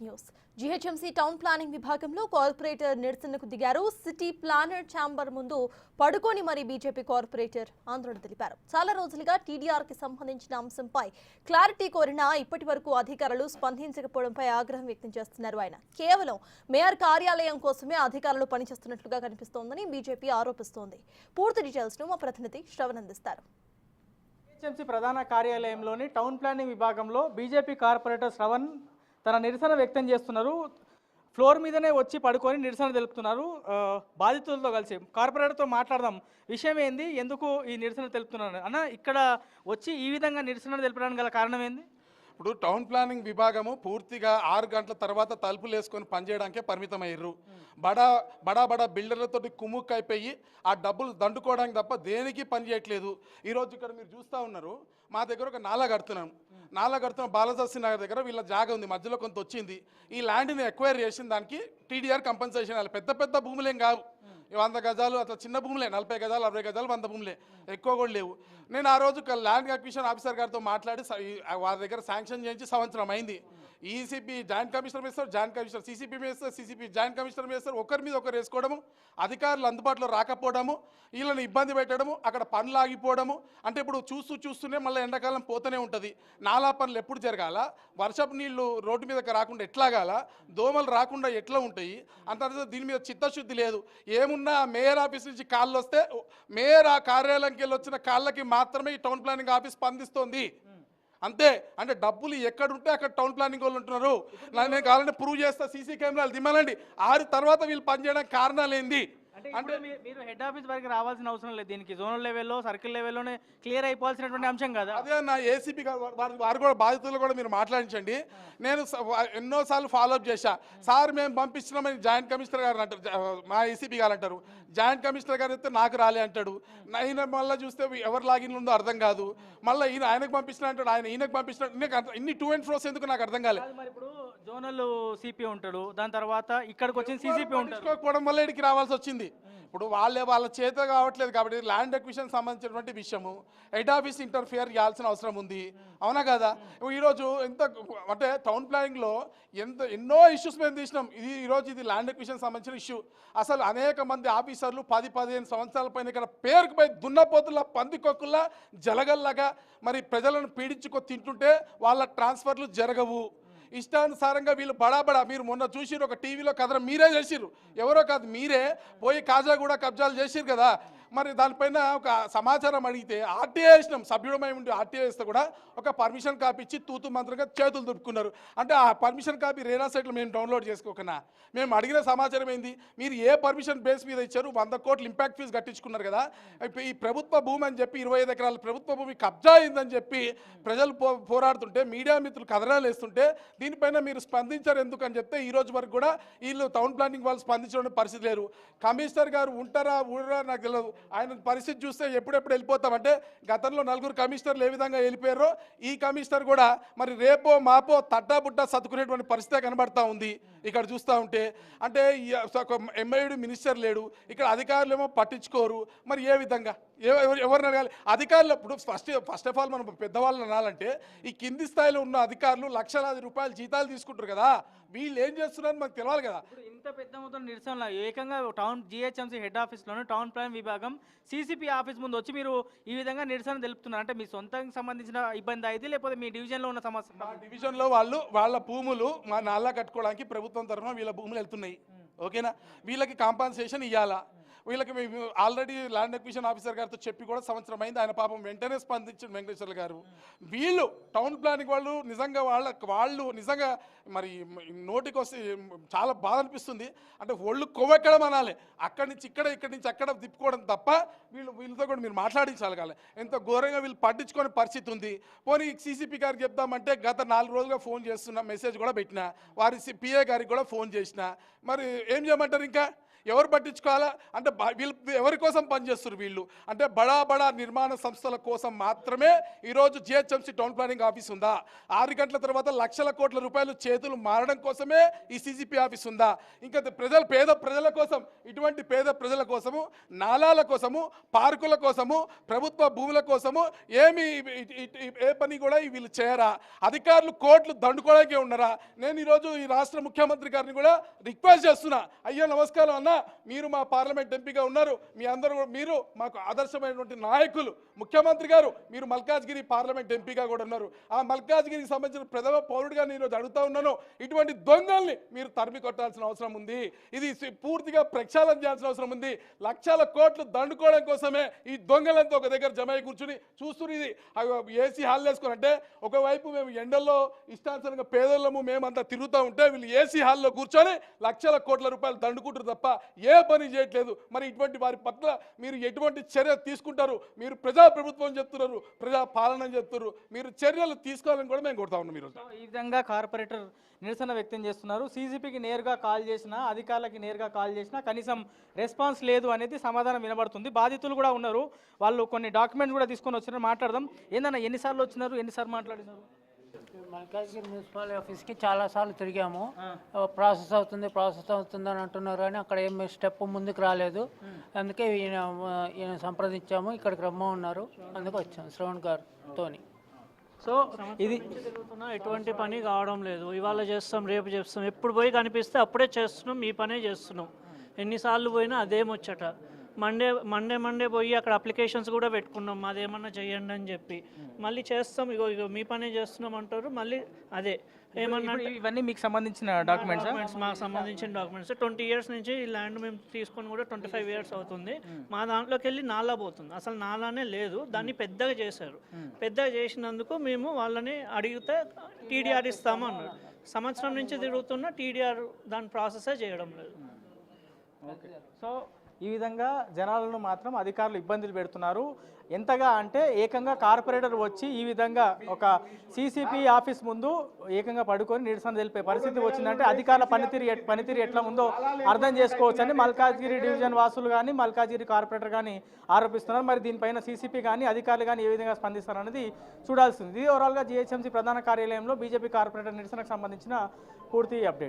News. GHMC town planning విభాగంలో corporator నిరసనకు దిగారు. సిటీ ప్లానర్ ఛాంబర్ ముందు పడుకొని మరి బీజేపీ కార్పొరేటర్ ఆందోళన తెలిపారు. చాలా రోజులుగా టీడీఆర్ కి సంబంధించిన అంశంపై క్లారిటీ కోరినా ఇప్పటి వరకు అధికారులు స్పందించకపోవడంపై ఆగ్రహం వ్యక్తం చేస్తున్నారు. ఆయన కేవలం మేయర్ కార్యాలయం కోసమే అధికారులు పనిచేస్తున్నట్లుగా కనిపిస్తోందని బీజేపీ ఆరోపిస్తోంది. పూర్తి డీటెయిల్స్ ను మా ప్రతినిధి శ్రవణ్ అందిస్తారు. జీహెచ్ఎంసీ ప్రధాన కార్యాలయంలోని టౌన్ ప్లానింగ్ విభాగంలో బీజేపీ కార్పొరేటర్ శ్రవణ్ తన నిరసన వ్యక్తం చేస్తున్నారు. ఫ్లోర్ మీదనే వచ్చి పడుకొని నిరసన తెలుపుతున్నారు. బాధితులతో కలిసి కార్పొరేటర్తో మాట్లాడదాం. విషయం ఏంది, ఎందుకు ఈ నిరసన తెలుపుతున్నారు అన్న? ఇక్కడ వచ్చి ఈ విధంగా నిరసన తెలపడానికి గల కారణం ఏంది? ఇప్పుడు టౌన్ ప్లానింగ్ విభాగము పూర్తిగా 6 గంటల తర్వాత తలుపులు వేసుకొని పనిచేయడానికే పరిమితమయ్యారు. బడా బిల్డర్లతో కుమ్ముక్ అయిపోయి ఆ డబ్బులు దండుకోవడానికి తప్ప దేనికి పని చేయట్లేదు. ఈరోజు ఇక్కడ మీరు చూస్తూ ఉన్నారు, మా దగ్గర ఒక నాలా కడుతున్నాం బాలసరస్వతి నగర్ దగ్గర వీళ్ళ జాగా ఉంది, మధ్యలో కొంత వచ్చింది. ఈ ల్యాండ్ని ఎక్వైర్ చేసిన దానికి టీడీఆర్ కంపెన్సేషన్ ఇవ్వాలి. పెద్ద భూములేం కావు, 100 గజాలు అట్లా చిన్న భూములే, 40 గజాలు 60 గజాలు 100 భూములే, ఎక్కువ కూడా లేవు. నేను ఆ రోజు ల్యాండ్ అక్విజిషన్ ఆఫీసర్ గారితో మాట్లాడి వారి దగ్గర శాంక్షన్ చేయించి సంవత్సరం అయింది. ఈసీపీ జాయింట్ కమిషనర్ వేస్తారు, జాయింట్ కమిషనర్ సీసీపీ వేస్తారు, సీసీపీ జాయింట్ కమిషనర్ వేస్తారు. ఒకరి మీద ఒకరు వేసుకోవడము, అధికారులు అందుబాటులో రాకపోవడము, వీళ్ళని ఇబ్బంది పెట్టడము, అక్కడ పనులు ఆగిపోవడము. అంటే ఇప్పుడు చూస్తూనే మళ్ళీ ఎండాకాలం పోతూనే ఉంటుంది. నాలా పనులు ఎప్పుడు జరగాల, వర్షపు నీళ్లు రోడ్డు మీదకి రాకుండా ఎట్లాగాల, దోమలు రాకుండా ఎట్లా ఉంటాయి అంత దీని మీద చిత్తశుద్ధి లేదు. ఏమున్నా మేయర్ ఆఫీస్ నుంచి కాళ్ళు వస్తే మేయర్ ఆ కార్యాలయంకి వెళ్ళి వచ్చిన కాళ్ళకి మాత్రమే ఈ టౌన్ ప్లానింగ్ ఆఫీస్ స్పందిస్తోంది అంతే. అంటే డబ్బులు ఎక్కడుంటే అక్కడ టౌన్ ప్లానింగ్ వాళ్ళు ఉంటున్నారు. నేను కావాలంటే ప్రూవ్ చేస్తా, సీసీ కెమెరాలు దిమ్మలండి. 6 తర్వాత వీళ్ళు పనిచేయడానికి కారణాలు ఏంది అంటే మీరు హెడ్ ఆఫీస్ వరకు రావాల్సిన అవసరం లేదు. దీనికి జోనల్ లెవెల్లో సర్కిల్ లెవెల్లోనే క్లియర్ అయిపోవాల్సినటువంటి అంశం కదా. అదే నా ఏసీపీ వారు కూడా బాధితులు కూడా మీరు మాట్లాడించండి. నేను ఎన్నోసార్లు ఫాలోఅప్ చేశా. సార్ మేము పంపిస్తున్నామని జాయింట్ కమిషనర్ గారు అంటారు, మా ఏసీపీ గారు అంటారు. జాయింట్ కమిషనర్ గారు అయితే నాకు రాలే అంటాడు. ఆయన మళ్ళీ చూస్తే ఎవరు లాగిన్ ఉందో అర్థం కాదు. మళ్ళీ ఆయనకు పంపిస్తున్నా అంటాడు, ఈయనకు పంపిస్తున్నా. ఇన్ని టూ అండ్ ఫ్రోస్ ఎందుకు నాకు అర్థం కాలేదు. మరి ఇప్పుడు జోనల్ సిపి ఉంటాడు, దాని తర్వాత ఇక్కడికి వచ్చిన సీసీపీ ఉంటాడు వల్ల ఇక్కడికి రావాల్సి వచ్చింది. ఇప్పుడు వాళ్ళ చేత కావట్లేదు కాబట్టి ల్యాండ్ అక్విజిషన్ సంబంధించినటువంటి విషయము హెడ్ ఆఫీస్ ఇంటర్ఫియర్ చేయాల్సిన అవసరం ఉంది, అవునా కదా? ఈరోజు అంటే టౌన్ ప్లానింగ్లో ఎన్నో ఇష్యూస్ మేము తీసినాం. ఈరోజు ఇది ల్యాండ్ అక్విజిషన్ సంబంధించిన ఇష్యూ. అసలు అనేక మంది ఆఫీసర్లు 10-15 సంవత్సరాల పైన ఇక్కడ పేరుకుపై దున్నపోతుల పందికొక్కుల్లా జలగల్లాగా మరి ప్రజలను పీడించుకో తింటుంటే వాళ్ళ ట్రాన్స్ఫర్లు జరగవు. ఇష్టానుసారంగా వీళ్ళు బడా మీరు మొన్న చూసిరు ఒక టీవీలో కథ మీరే చేసిర్రు, ఎవరో కాదు మీరే పోయి కాజాగూడ కబ్జాలు చేసిరు కదా. మరి దానిపైన ఒక సమాచారం అడిగితే ఆర్టీఐ వేసినాం, సభ్యుడమై ఉండి ఆర్టీఐ వేస్తే కూడా ఒక పర్మిషన్ కాపీ ఇచ్చి తూతు మంత్రంగా చేతులు దుడుకున్నారు. అంటే ఆ పర్మిషన్ కాపీ రేరా సైట్లో మేము డౌన్లోడ్ చేసుకోకనా? మేము అడిగిన సమాచారం ఏంది, మీరు ఏ పర్మిషన్ బేస్ మీద ఇచ్చారు? 100 కోట్ల ఇంపాక్ట్ ఫీజు కట్టించుకున్నారు కదా. ఈ ప్రభుత్వ భూమి అని చెప్పి 25 ఎకరాల ప్రభుత్వ భూమి కబ్జా అయిందని చెప్పి ప్రజలు పోరాడుతుంటే, మీడియా మిత్రులు కథనాలు వేస్తుంటే దీనిపైన మీరు స్పందించారు ఎందుకు అని చెప్తే ఈ రోజు వరకు కూడా వీళ్ళు టౌన్ ప్లానింగ్ వాళ్ళు స్పందించడం పరిస్థితి లేరు. కమిషనర్ గారు ఉంటారా ఊడరా నాకు తెలియదు. ఆయన పరిస్థితి చూస్తే ఎప్పుడెప్పుడు వెళ్ళిపోతామంటే గతంలో 4 కమిషనర్లు ఏ విధంగా వెళ్ళిపోయారో ఈ కమిషనర్ కూడా మరి రేపో మాపో తట్టాబుట్టా సర్దుకునేటువంటి పరిస్థితి కనబడతా ఉంది ఇక్కడ చూస్తూ ఉంటే. అంటే ఎంఐడి మినిస్టర్ లేడు, ఇక్కడ అధికారులు ఏమో పట్టించుకోరు. మరి ఏ విధంగా ఎవరిని అడగాలి? అధికారులు ఇప్పుడు ఫస్ట్ ఆఫ్ ఆల్ మనం పెద్దవాళ్ళని అనాలంటే ఈ కింది స్థాయిలో ఉన్న అధికారులు లక్షలాది రూపాయలు జీతాలు తీసుకుంటారు కదా, వీళ్ళు ఏం చేస్తున్నారని మనకు తెలియాలి కదా. ఇంత పెద్ద మొత్తం నిరసన ఏకంగా టౌన్ జీహెచ్ఎంసీ హెడ్ ఆఫీస్లోనే టౌన్ ప్లాన్ విభాగం సీసీపీ ఆఫీస్ ముందు వచ్చి మీరు ఈ విధంగా నిరసన తెలుపుతున్నారు. అంటే మీ సొంతంగా సంబంధించిన ఇబ్బంది అయితే లేకపోతే మీ డివిజన్లో ఉన్న సమస్య? మా డివిజన్లో వాళ్ళ భూములు మా నాలా కట్టుకోవడానికి ప్రభుత్వం తరఫున వీళ్ళ భూములు వెళ్తున్నాయి, ఓకేనా? వీళ్ళకి కాంపన్సేషన్ ఇవ్వాలా. వీళ్ళకి మేము ఆల్రెడీ ల్యాండ్ అక్విజిషన్ ఆఫీసర్ గారితో చెప్పి కూడా సంవత్సరం అయింది. ఆయన పాపం వెంటనే స్పందించిన వెంకటేశ్వర్లు గారు. వీళ్ళు టౌన్ ప్లానింగ్ వాళ్ళు నిజంగా వాళ్ళు నిజంగా మరి నోటికి వస్తే చాలా బాధ అనిపిస్తుంది. అంటే ఒళ్ళు కొవ్వెక్కడం అనాలి, అక్కడి నుంచి ఇక్కడి నుంచి అక్కడ తిప్పుకోవడం తప్ప వీళ్ళతో కూడా మీరు మాట్లాడించాలి కాలే. ఎంత ఘోరంగా వీళ్ళు పట్టించుకునే పరిస్థితి ఉంది. పోనీ సీసీపీ గారికి చెప్దామంటే గత 4 రోజులుగా ఫోన్ చేస్తున్నా, మెసేజ్ కూడా పెట్టినా, వారి పిఏ గారికి కూడా ఫోన్ చేసిన. మరి ఏం చేయమంటారు? ఇంకా ఎవరు పట్టించుకోవాలా అంటే వీళ్ళు ఎవరి కోసం పనిచేస్తారు వీళ్ళు అంటే బడా నిర్మాణ సంస్థల కోసం మాత్రమే ఈరోజు జిహెచ్ఎంసీ టౌన్ ప్లానింగ్ ఆఫీస్ ఉందా? 6 గంటల తర్వాత లక్షల కోట్ల రూపాయలు చేతులు మారడం కోసమే ఈ సిజిపి ఆఫీస్ ఉందా? ఇంకా పేద ప్రజల కోసం, ఇటువంటి పేద ప్రజల కోసము, నాలాల కోసము, పార్కుల కోసము, ప్రభుత్వ భూముల కోసము ఏ పని కూడా వీళ్ళు చేయరా? అధికారులు కోట్లు దండుకోవడానికే ఉన్నారా? నేను ఈరోజు ఈ రాష్ట్ర ముఖ్యమంత్రి గారిని కూడా రిక్వెస్ట్ చేస్తున్నా, అయ్యో నమస్కారం అన్న, మీరు మా పార్లమెంట్ ఎంపీగా ఉన్నారు, మీరు మాకు ఆదర్శమైనటువంటి నాయకులు, ముఖ్యమంత్రి గారు మీరు మల్కాజ్గిరి పార్లమెంట్ ఎంపీగా కూడా ఉన్నారు, ఆ మల్కాజ్గిరికి సంబంధించిన ప్రథమ పౌరుడిగా నేను ఈరోజు అడుగుతా ఉన్నాను, ఇటువంటి దొంగల్ని మీరు తరిమి కొట్టాల్సిన అవసరం ఉంది, ఇది పూర్తిగా ప్రక్షాళన చేయాల్సిన అవసరం ఉంది. లక్షల కోట్లు దండుకోవడం కోసమే ఈ దొంగలంతా ఒక దగ్గర జమై కూర్చుని చూస్తున్నారు. ఇది ఏసీ హాల్ వేసుకొని, అంటే ఒకవైపు మేము ఎండల్లో ఇష్టానుసారంగా పేదోళ్ళము మేమంతా తిరుగుతూ ఉంటే వీళ్ళు ఏసీ హాల్లో కూర్చొని లక్షల కోట్ల రూపాయలు దండుకుంటారు తప్ప ఏ పని చేయట్లేదు. మరి ఇటువంటి వారి పట్ల మీరు ఎటువంటి చర్య తీసుకుంటారు? మీరు ప్రజాప్రభుత్వం చెప్తున్నారు, ప్రజా పాలన చెప్తున్నారు, మీరు చర్యలు తీసుకోవాలని కూడా మేము కోరుతా ఉన్నాం. ఈరోజు ఈ విధంగా కార్పొరేటర్ నిరసన వ్యక్తం చేస్తున్నారు. సీజీపీకి నేరుగా కాల్ చేసినా, అధికారులకి నేరుగా కాల్ చేసినా కనీసం రెస్పాన్స్ లేదు అనేది సమాధానం వినబడుతుంది. బాధితులు కూడా ఉన్నారు, వాళ్ళు కొన్ని డాక్యుమెంట్స్ కూడా తీసుకొని వచ్చినారు. మాట్లాడదాం. ఏందన్నా, ఎన్నిసార్లు వచ్చినారు, ఎన్నిసార్లు మాట్లాడినారు? మల్కాజ్గిరి మున్సిపల్ ఆఫీస్కి చాలాసార్లు తిరిగాము. ప్రాసెస్ అవుతుంది అని అంటున్నారు, కానీ అక్కడ ఏం స్టెప్ ముందుకు రాలేదు. అందుకే ఈయన సంప్రదించాము, ఇక్కడికి రమ్మన్నారు, అందుకు వచ్చాము శ్రవణ్ గారితోని. సో ఇది ఎటువంటి పని కావడం లేదు. ఇవాళ చేస్తాం, రేపు చేస్తాం, ఎప్పుడు పోయి కనిపిస్తే అప్పుడే చేస్తున్నాం, ఈ పనే చేస్తున్నాం. ఎన్నిసార్లు పోయినా అదే ముచ్చట. మండే పోయి అక్కడ అప్లికేషన్స్ కూడా పెట్టుకున్నాం, అదేమన్నా చేయండి అని చెప్పి. మళ్ళీ చేస్తాం, ఇగో మీ పనే చేస్తున్నాం అంటారు, మళ్ళీ అదే ఏమన్నా. ఇవన్నీ మీకు సంబంధించిన డాక్యుమెంట్స్? మాకు సంబంధించిన డాక్యుమెంట్స్. 20 years నుంచి ఈ ల్యాండ్ మేము తీసుకొని కూడా 25 years అవుతుంది. మా దాంట్లోకి వెళ్ళి నాలా పోతుంది, అసలు నాలానే లేదు, దాన్ని పెద్దగా చేశారు. పెద్దగా చేసినందుకు మేము వాళ్ళని అడిగితే టీడీఆర్ ఇస్తాము అన్నారు. సంవత్సరం నుంచి తిరుగుతున్న టీడీఆర్ దాని ప్రాసెసే చేయడం లేదు. సో ఈ విధంగా జనాలను మాత్రం అధికారులు ఇబ్బందులు పెడుతున్నారు. ఎంతగా అంటే ఏకంగా కార్పొరేటర్ వచ్చి ఈ విధంగా ఒక సిసిపి ఆఫీస్ ముందు ఏకంగా పడుకొని నిరసన తెలిపే పరిస్థితి వచ్చిందంటే అధికారుల పనితీరు ఎట్లా ఉందో అర్థం చేసుకోవచ్చు అని మల్కాజ్గిరి డివిజన్ వాసులు కానీ, మల్కాజ్గిరి కార్పొరేటర్ కానీ ఆరోపిస్తున్నారు. మరి దీనిపైన సిసిపి కానీ, అధికారులు కానీ ఏ విధంగా స్పందిస్తారు అనేది చూడాల్సింది. ఇది ఓవరాల్గా జిహెచ్ఎంసీ ప్రధాన కార్యాలయంలో బీజేపీ కార్పొరేటర్ నిరసనకు సంబంధించిన పూర్తి అప్డేట్.